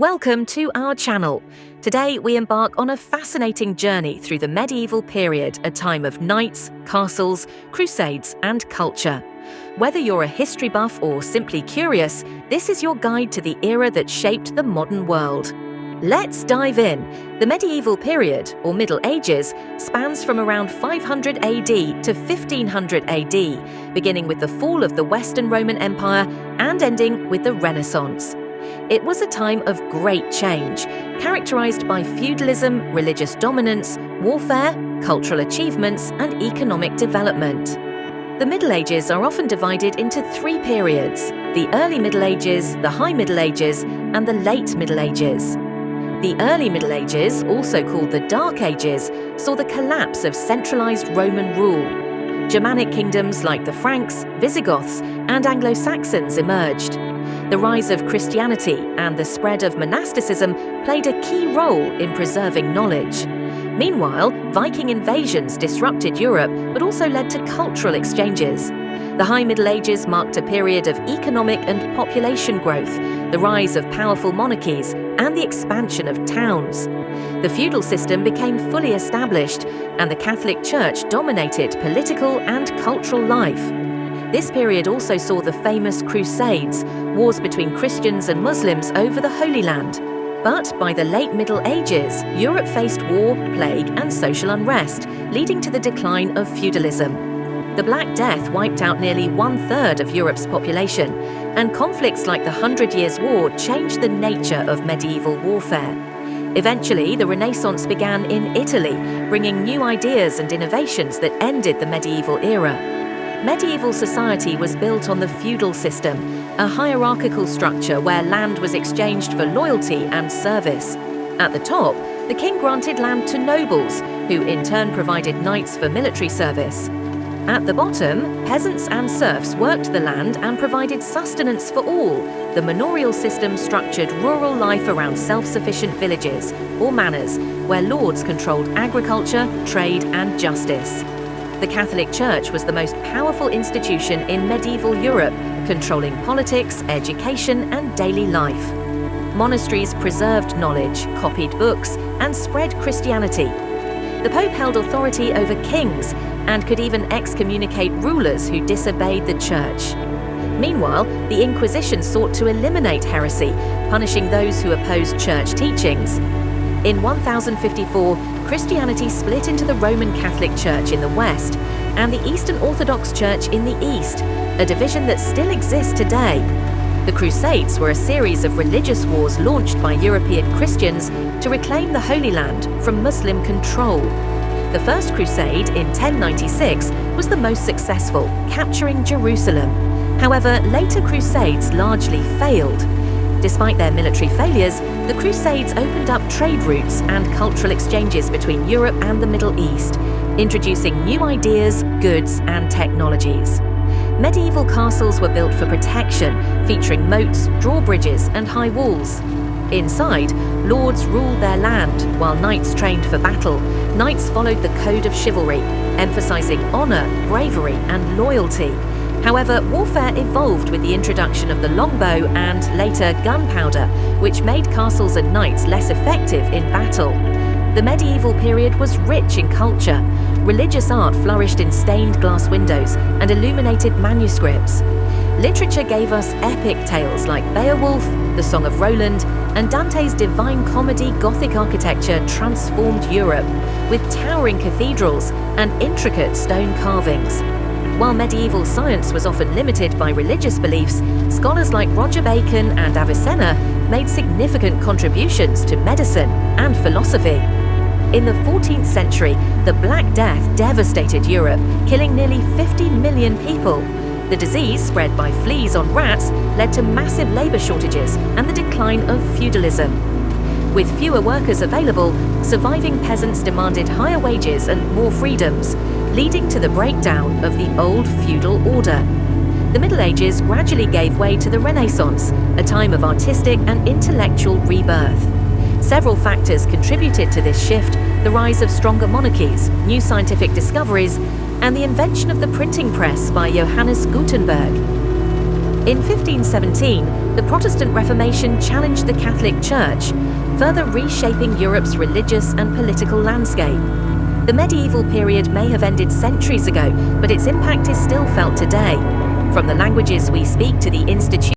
Welcome to our channel. Today we embark on a fascinating journey through the medieval period, a time of knights, castles, crusades and culture. Whether you're a history buff or simply curious, this is your guide to the era that shaped the modern world. Let's dive in. The medieval period, or Middle Ages, spans from around 500 AD to 1500 AD, beginning with the fall of the Western Roman Empire and ending with the Renaissance. It was a time of great change, characterized by feudalism, religious dominance, warfare, cultural achievements, and economic development. The Middle Ages are often divided into three periods: the Early Middle Ages, the High Middle Ages, and the Late Middle Ages. The Early Middle Ages, also called the Dark Ages, saw the collapse of centralized Roman rule. Germanic kingdoms like the Franks, Visigoths, and Anglo-Saxons emerged. The rise of Christianity and the spread of monasticism played a key role in preserving knowledge. Meanwhile, Viking invasions disrupted Europe but also led to cultural exchanges. The High Middle Ages marked a period of economic and population growth, the rise of powerful monarchies, and the expansion of towns. The feudal system became fully established, and the Catholic Church dominated political and cultural life. This period also saw the famous Crusades, wars between Christians and Muslims over the Holy Land. But by the late Middle Ages, Europe faced war, plague, and social unrest, leading to the decline of feudalism. The Black Death wiped out nearly one-third of Europe's population, and conflicts like the 100 Years' War changed the nature of medieval warfare. Eventually, the Renaissance began in Italy, bringing new ideas and innovations that ended the medieval era. Medieval society was built on the feudal system, a hierarchical structure where land was exchanged for loyalty and service. At the top, the king granted land to nobles, who in turn provided knights for military service. At the bottom, peasants and serfs worked the land and provided sustenance for all. The manorial system structured rural life around self-sufficient villages, or manors, where lords controlled agriculture, trade, and justice. The Catholic Church was the most powerful institution in medieval Europe, controlling politics, education, and daily life. Monasteries preserved knowledge, copied books, and spread Christianity. The Pope held authority over kings and could even excommunicate rulers who disobeyed the Church. Meanwhile, the Inquisition sought to eliminate heresy, punishing those who opposed Church teachings. In 1054, Christianity split into the Roman Catholic Church in the west and the Eastern Orthodox Church in the east, a division that still exists today. The Crusades were a series of religious wars launched by European Christians to reclaim the Holy Land from Muslim control. The First Crusade in 1096 was the most successful, capturing Jerusalem. However, later crusades largely failed. Despite their military failures, the Crusades opened up trade routes and cultural exchanges between Europe and the Middle East, introducing new ideas, goods, and technologies. Medieval castles were built for protection, featuring moats, drawbridges, and high walls. Inside, lords ruled their land, while knights trained for battle. Knights followed the code of chivalry, emphasizing honor, bravery, and loyalty. However, warfare evolved with the introduction of the longbow and, later, gunpowder, which made castles and knights less effective in battle. The medieval period was rich in culture. Religious art flourished in stained glass windows and illuminated manuscripts. Literature gave us epic tales like Beowulf, The Song of Roland, and Dante's Divine Comedy. Gothic architecture transformed Europe, with towering cathedrals and intricate stone carvings. While medieval science was often limited by religious beliefs, scholars like Roger Bacon and Avicenna made significant contributions to medicine and philosophy. In the 14th century, the Black Death devastated Europe, killing nearly 50 million people. The disease, spread by fleas on rats, led to massive labor shortages and the decline of feudalism. With fewer workers available, surviving peasants demanded higher wages and more freedoms, leading to the breakdown of the old feudal order. The Middle Ages gradually gave way to the Renaissance, a time of artistic and intellectual rebirth. Several factors contributed to this shift: the rise of stronger monarchies, new scientific discoveries, and the invention of the printing press by Johannes Gutenberg. In 1517, the Protestant Reformation challenged the Catholic Church, further reshaping Europe's religious and political landscape. The medieval period may have ended centuries ago, but its impact is still felt today. From the languages we speak to the institutions